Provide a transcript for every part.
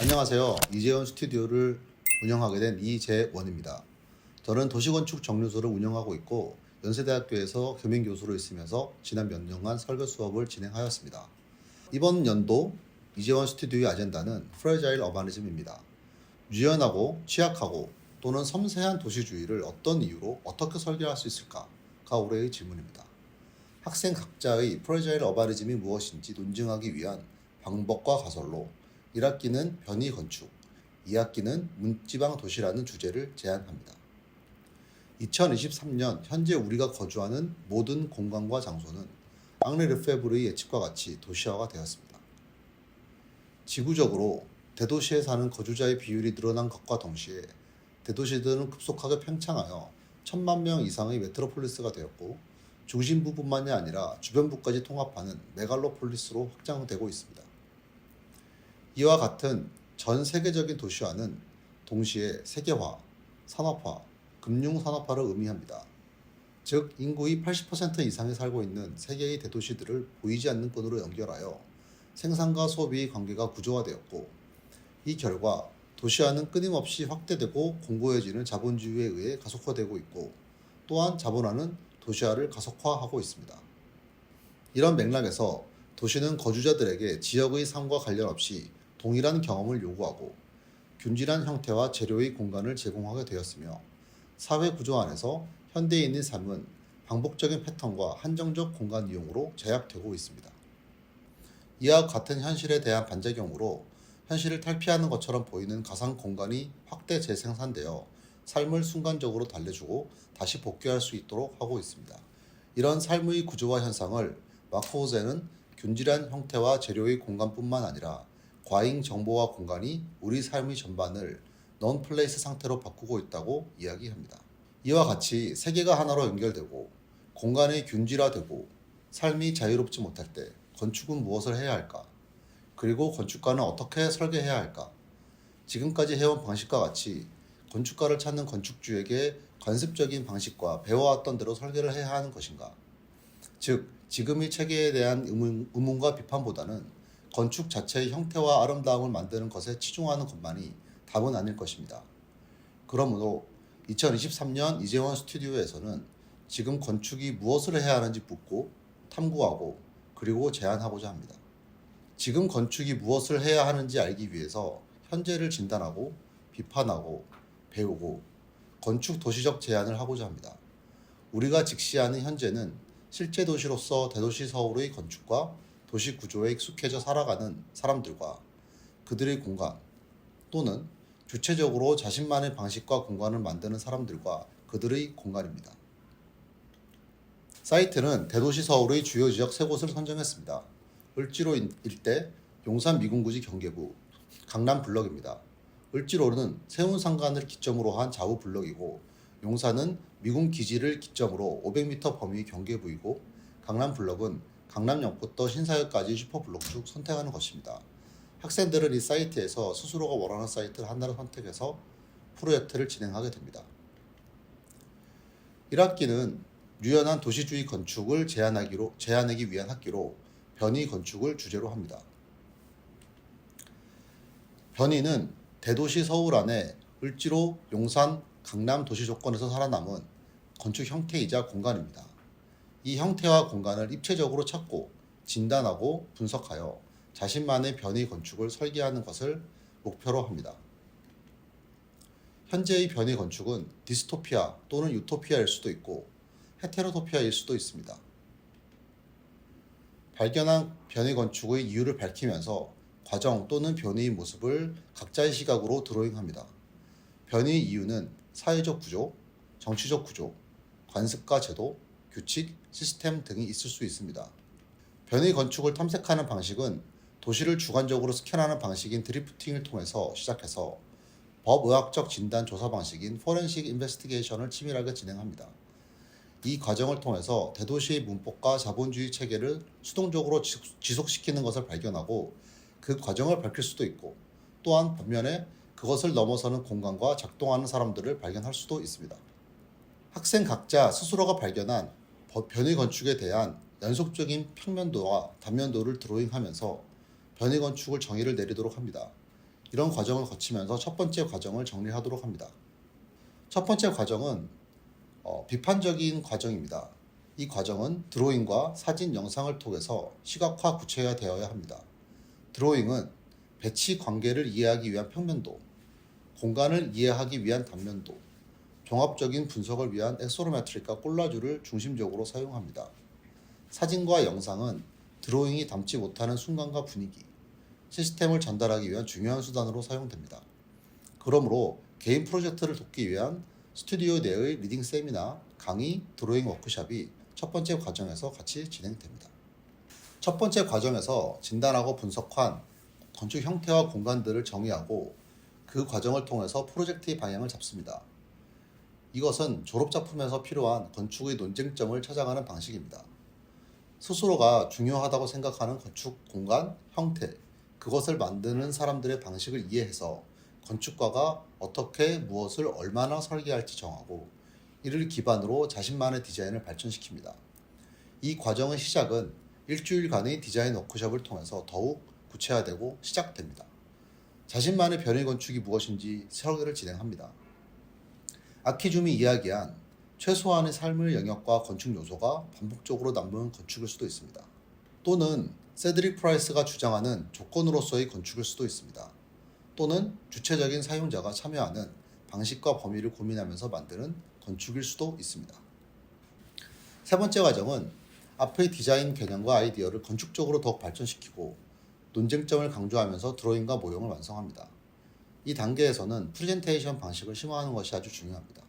안녕하세요. 이재원 스튜디오를 운영하게 된 이재원입니다. 저는 도시건축 정류소를 운영하고 있고 연세대학교에서 겸임교수로 있으면서 지난 몇 년간 설계 수업을 진행하였습니다. 이번 연도 이재원 스튜디오의 아젠다는 프레자일 어바니즘입니다. 유연하고 취약하고 또는 섬세한 도시주의를 어떤 이유로 어떻게 설계할 수 있을까가 올해의 질문입니다. 학생 각자의 프레자일 어바니즘이 무엇인지 논증하기 위한 방법과 가설로 1학기는 변이 건축, 2학기는 문지방 도시라는 주제를 제안합니다. 2023년 현재 우리가 거주하는 모든 공간과 장소는 앙리 르페브르의 예측과 같이 도시화가 되었습니다. 지구적으로 대도시에 사는 거주자의 비율이 늘어난 것과 동시에 대도시들은 급속하게 팽창하여 1,000만 명 이상의 메트로폴리스가 되었고 중심부뿐만이 아니라 주변부까지 통합하는 메갈로폴리스로 확장되고 있습니다. 이와 같은 전 세계적인 도시화는 동시에 세계화, 산업화, 금융산업화를 의미합니다. 즉 인구의 80% 이상이 살고 있는 세계의 대도시들을 보이지 않는 끈으로 연결하여 생산과 소비의 관계가 구조화되었고 이 결과 도시화는 끊임없이 확대되고 공고해지는 자본주의에 의해 가속화되고 있고 또한 자본화는 도시화를 가속화하고 있습니다. 이런 맥락에서 도시는 거주자들에게 지역의 삶과 관련 없이 동일한 경험을 요구하고 균질한 형태와 재료의 공간을 제공하게 되었으며 사회 구조 안에서 현대인의 삶은 반복적인 패턴과 한정적 공간 이용으로 제약되고 있습니다. 이와 같은 현실에 대한 반작용으로 현실을 탈피하는 것처럼 보이는 가상 공간이 확대 재생산되어 삶을 순간적으로 달래주고 다시 복귀할 수 있도록 하고 있습니다. 이런 삶의 구조화 현상을 마크호세는 균질한 형태와 재료의 공간뿐만 아니라 과잉 정보와 공간이 우리 삶의 전반을 non-place 상태로 바꾸고 있다고 이야기합니다. 이와 같이 세계가 하나로 연결되고 공간이 균질화되고 삶이 자유롭지 못할 때 건축은 무엇을 해야 할까? 그리고 건축가는 어떻게 설계해야 할까? 지금까지 해온 방식과 같이 건축가를 찾는 건축주에게 관습적인 방식과 배워왔던 대로 설계를 해야 하는 것인가? 즉, 지금의 체계에 대한 의문과 비판보다는 건축 자체의 형태와 아름다움을 만드는 것에 치중하는 것만이 답은 아닐 것입니다. 그러므로 2023년 이재원 스튜디오에서는 지금 건축이 무엇을 해야 하는지 묻고 탐구하고 그리고 제안하고자 합니다. 지금 건축이 무엇을 해야 하는지 알기 위해서 현재를 진단하고 비판하고 배우고 건축 도시적 제안을 하고자 합니다. 우리가 직시하는 현재는 실제 도시로서 대도시 서울의 건축과 도시 구조에 익숙해져 살아가는 사람들과 그들의 공간 또는 주체적으로 자신만의 방식과 공간을 만드는 사람들과 그들의 공간입니다. 사이트는 대도시 서울의 주요 지역 3곳을 선정했습니다. 을지로 일대, 용산 미군구지 경계부, 강남 블럭입니다. 을지로는 세운상간을 기점으로 한 좌우 블럭이고 용산은 미군 기지를 기점으로 500m 범위 경계부이고 강남 블럭은 강남역부터 신사역까지 슈퍼블록 중 선택하는 것입니다. 학생들은 이 사이트에서 스스로가 원하는 사이트를 하나를 선택해서 프로젝트를 진행하게 됩니다. 1학기는 유연한 도시주의 건축을 제안하기 위한 학기로 변이 건축을 주제로 합니다. 변이는 대도시 서울 안에 을지로, 용산, 강남 도시 조건에서 살아남은 건축 형태이자 공간입니다. 이 형태와 공간을 입체적으로 찾고 진단하고 분석하여 자신만의 변이 건축을 설계하는 것을 목표로 합니다. 현재의 변이 건축은 디스토피아 또는 유토피아일 수도 있고 헤테로토피아일 수도 있습니다. 발견한 변이 건축의 이유를 밝히면서 과정 또는 변이의 모습을 각자의 시각으로 드로잉합니다. 변이의 이유는 사회적 구조, 정치적 구조, 관습과 제도, 규칙, 시스템 등이 있을 수 있습니다. 변이 건축을 탐색하는 방식은 도시를 주관적으로 스캔하는 방식인 드리프팅을 통해서 시작해서 법의학적 진단 조사 방식인 포렌식 인베스티게이션을 치밀하게 진행합니다. 이 과정을 통해서 대도시의 문법과 자본주의 체계를 수동적으로 지속시키는 것을 발견하고 그 과정을 밝힐 수도 있고 또한 반면에 그것을 넘어서는 공간과 작동하는 사람들을 발견할 수도 있습니다. 학생 각자 스스로가 발견한 변이 건축에 대한 연속적인 평면도와 단면도를 드로잉하면서 변이 건축을 정의를 내리도록 합니다. 이런 과정을 거치면서 첫 번째 과정을 정리하도록 합니다. 첫 번째 과정은 비판적인 과정입니다. 이 과정은 드로잉과 사진, 영상을 통해서 시각화, 구체화되어야 합니다. 드로잉은 배치 관계를 이해하기 위한 평면도, 공간을 이해하기 위한 단면도, 종합적인 분석을 위한 엑소노메트릭과 콜라주를 중심적으로 사용합니다. 사진과 영상은 드로잉이 담지 못하는 순간과 분위기, 시스템을 전달하기 위한 중요한 수단으로 사용됩니다. 그러므로 개인 프로젝트를 돕기 위한 스튜디오 내의 리딩 세미나, 강의, 드로잉 워크숍이 첫 번째 과정에서 같이 진행됩니다. 첫 번째 과정에서 진단하고 분석한 건축 형태와 공간들을 정의하고 그 과정을 통해서 프로젝트의 방향을 잡습니다. 이것은 졸업작품에서 필요한 건축의 논쟁점을 찾아가는 방식입니다. 스스로가 중요하다고 생각하는 건축 공간, 형태, 그것을 만드는 사람들의 방식을 이해해서 건축가가 어떻게 무엇을 얼마나 설계할지 정하고 이를 기반으로 자신만의 디자인을 발전시킵니다. 이 과정의 시작은 일주일간의 디자인 워크숍을 통해서 더욱 구체화되고 시작됩니다. 자신만의 변의 건축이 무엇인지 설계를 진행합니다. 아키줌이 이야기한 최소한의 삶의 영역과 건축 요소가 반복적으로 남는 건축일 수도 있습니다. 또는 세드릭 프라이스가 주장하는 조건으로서의 건축일 수도 있습니다. 또는 주체적인 사용자가 참여하는 방식과 범위를 고민하면서 만드는 건축일 수도 있습니다. 세 번째 과정은 앞의 디자인 개념과 아이디어를 건축적으로 더욱 발전시키고 논쟁점을 강조하면서 드로잉과 모형을 완성합니다. 이 단계에서는 프레젠테이션 방식을 심화하는 것이 아주 중요합니다.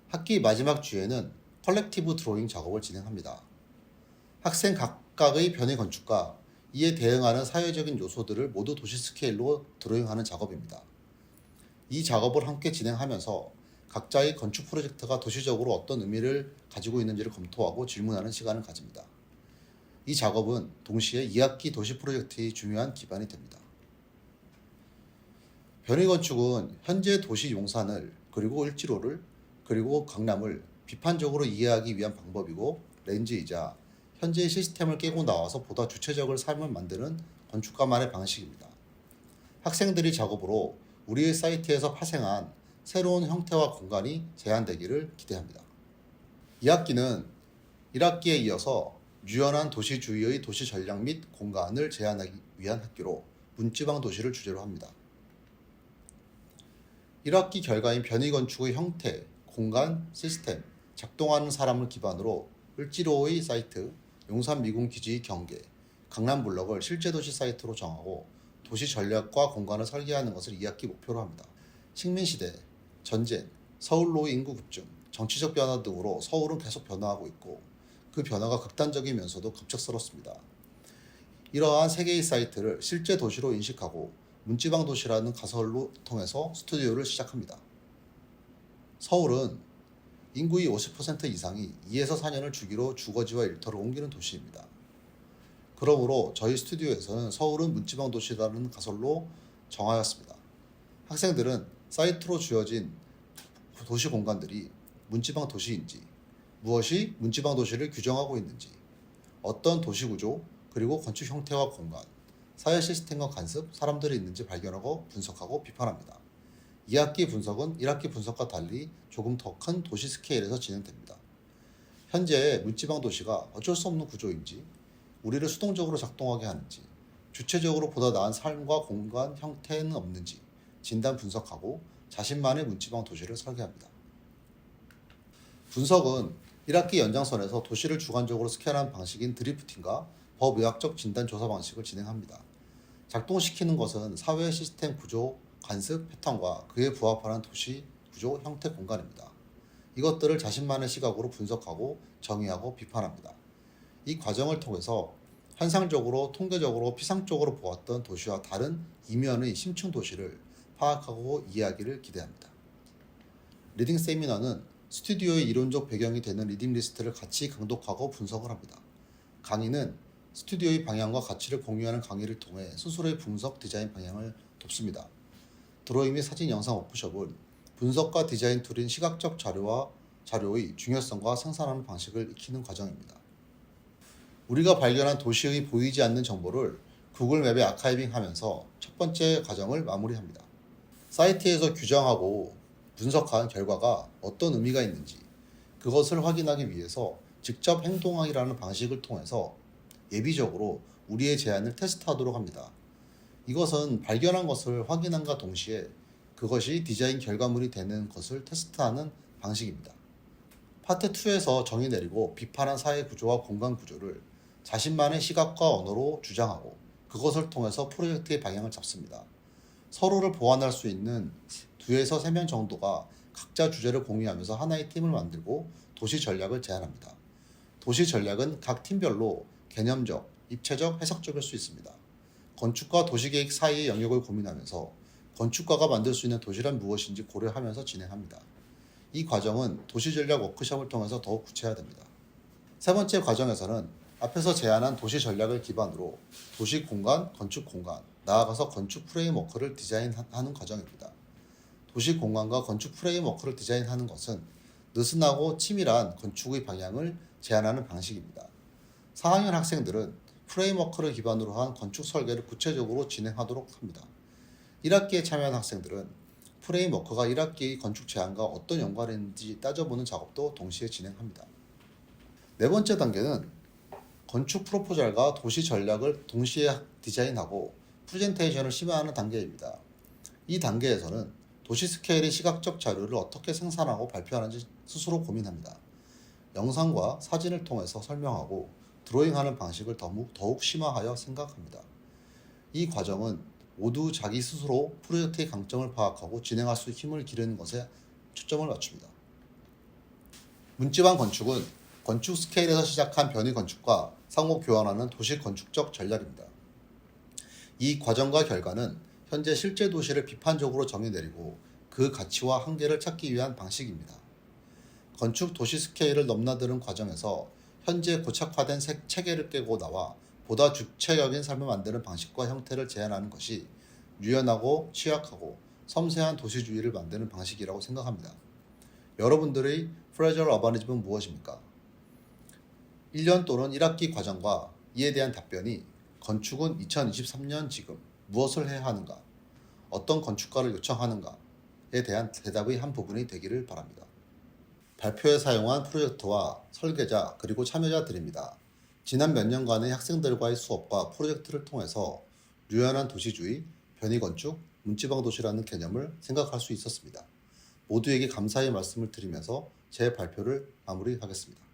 학기 마지막 주에는 컬렉티브 드로잉 작업을 진행합니다. 학생 각각의 변의 건축과 이에 대응하는 사회적인 요소들을 모두 도시 스케일로 드로잉하는 작업입니다. 이 작업을 함께 진행하면서 각자의 건축 프로젝트가 도시적으로 어떤 의미를 가지고 있는지를 검토하고 질문하는 시간을 가집니다. 이 작업은 동시에 2학기 도시 프로젝트의 중요한 기반이 됩니다. 변의 건축은 현재 도시 용산을 그리고 을지로를 그리고 강남을 비판적으로 이해하기 위한 방법이고 렌즈이자 현재의 시스템을 깨고 나와서 보다 주체적인 삶을 만드는 건축가만의 방식입니다. 학생들이 작업으로 우리의 사이트에서 파생한 새로운 형태와 공간이 제안되기를 기대합니다. 2학기는 1학기에 이어서 유연한 도시주의의 도시 전략 및 공간을 제안하기 위한 학기로 문지방 도시를 주제로 합니다. 1학기 결과인 변의 건축의 형태, 공간, 시스템, 작동하는 사람을 기반으로 을지로의 사이트, 용산 미군 기지의 경계, 강남 블럭을 실제 도시 사이트로 정하고 도시 전략과 공간을 설계하는 것을 2학기 목표로 합니다. 식민시대, 전쟁, 서울로의 인구 급증, 정치적 변화 등으로 서울은 계속 변화하고 있고 그 변화가 극단적이면서도 급작스럽습니다. 이러한 세 개의 사이트를 실제 도시로 인식하고 문지방 도시라는 가설로 통해서 스튜디오를 시작합니다. 서울은 인구의 50% 이상이 2에서 4년을 주기로 주거지와 일터를 옮기는 도시입니다. 그러므로 저희 스튜디오에서는 서울은 문지방 도시라는 가설로 정하였습니다. 학생들은 사이트로 주어진 도시 공간들이 문지방 도시인지, 무엇이 문지방 도시를 규정하고 있는지, 어떤 도시 구조, 그리고 건축 형태와 공간, 사회 시스템과 간섭, 사람들이 있는지 발견하고 분석하고 비판합니다. 2학기 분석은 1학기 분석과 달리 조금 더 큰 도시 스케일에서 진행됩니다. 현재 문지방 도시가 어쩔 수 없는 구조인지, 우리를 수동적으로 작동하게 하는지, 주체적으로 보다 나은 삶과 공간 형태는 없는지 진단 분석하고 자신만의 문지방 도시를 설계합니다. 분석은 1학기 연장선에서 도시를 주관적으로 스캔하는 방식인 드리프팅과 법의학적 진단 조사 방식을 진행합니다. 작동시키는 것은 사회 시스템 구조, 관습, 패턴과 그에 부합하는 도시, 구조, 형태, 공간입니다. 이것들을 자신만의 시각으로 분석하고 정의하고 비판합니다. 이 과정을 통해서 현상적으로, 통계적으로, 피상적으로 보았던 도시와 다른 이면의 심층 도시를 파악하고 이해하기를 기대합니다. 리딩 세미나는 스튜디오의 이론적 배경이 되는 리딩 리스트를 같이 강독하고 분석을 합니다. 강의는 스튜디오의 방향과 가치를 공유하는 강의를 통해 스스로의 분석 디자인 방향을 돕습니다. 드로잉 및 사진 영상 워크숍은 분석과 디자인 툴인 시각적 자료의 중요성과 생산하는 방식을 익히는 과정입니다. 우리가 발견한 도시의 보이지 않는 정보를 구글 맵에 아카이빙 하면서 첫 번째 과정을 마무리합니다. 사이트에서 규정하고 분석한 결과가 어떤 의미가 있는지 그것을 확인하기 위해서 직접 행동하기라는 방식을 통해서 예비적으로 우리의 제안을 테스트하도록 합니다. 이것은 발견한 것을 확인함과 동시에 그것이 디자인 결과물이 되는 것을 테스트하는 방식입니다. 파트 2에서 정의 내리고 비판한 사회 구조와 공간 구조를 자신만의 시각과 언어로 주장하고 그것을 통해서 프로젝트의 방향을 잡습니다. 서로를 보완할 수 있는 2에서 3명 정도가 각자 주제를 공유하면서 하나의 팀을 만들고 도시 전략을 제안합니다. 도시 전략은 각 팀별로 개념적, 입체적, 해석적일 수 있습니다. 건축과 도시계획 사이의 영역을 고민하면서 건축가가 만들 수 있는 도시란 무엇인지 고려하면서 진행합니다. 이 과정은 도시전략 워크숍을 통해서 더욱 구체화됩니다. 세 번째 과정에서는 앞에서 제안한 도시 전략을 기반으로 도시 공간, 건축 공간, 나아가서 건축 프레임워크를 디자인하는 과정입니다. 도시 공간과 건축 프레임워크를 디자인하는 것은 느슨하고 치밀한 건축의 방향을 제안하는 방식입니다. 4학년 학생들은 프레임워크를 기반으로 한 건축 설계를 구체적으로 진행하도록 합니다. 1학기에 참여한 학생들은 프레임워크가 1학기의 건축 제안과 어떤 연관이 있는지 따져보는 작업도 동시에 진행합니다. 네 번째 단계는 건축 프로포절과 도시 전략을 동시에 디자인하고 프레젠테이션을 심화하는 단계입니다. 이 단계에서는 도시 스케일의 시각적 자료를 어떻게 생산하고 발표하는지 스스로 고민합니다. 영상과 사진을 통해서 설명하고 드로잉하는 방식을 더욱 심화하여 생각합니다. 이 과정은 모두 자기 스스로 프로젝트의 강점을 파악하고 진행할 수 힘을 기르는 것에 초점을 맞춥니다. 문지방 건축은 건축 스케일에서 시작한 변이 건축과 상호 교환하는 도시 건축적 전략입니다. 이 과정과 결과는 현재 실제 도시를 비판적으로 정의 내리고 그 가치와 한계를 찾기 위한 방식입니다. 건축 도시 스케일을 넘나드는 과정에서 현재 고착화된 체계를 깨고 나와 보다 주체적인 삶을 만드는 방식과 형태를 제안하는 것이 유연하고 취약하고 섬세한 도시주의를 만드는 방식이라고 생각합니다. 여러분들의 프레저럴 어바니즘은 무엇입니까? 1년 또는 1학기 과정과 이에 대한 답변이 건축은 2023년 지금 무엇을 해야 하는가, 어떤 건축가를 요청하는가에 대한 대답의 한 부분이 되기를 바랍니다. 발표에 사용한 프로젝트와 설계자 그리고 참여자들입니다. 지난 몇 년간의 학생들과의 수업과 프로젝트를 통해서 유연한 도시주의, 변이건축, 문지방도시라는 개념을 생각할 수 있었습니다. 모두에게 감사의 말씀을 드리면서 제 발표를 마무리하겠습니다.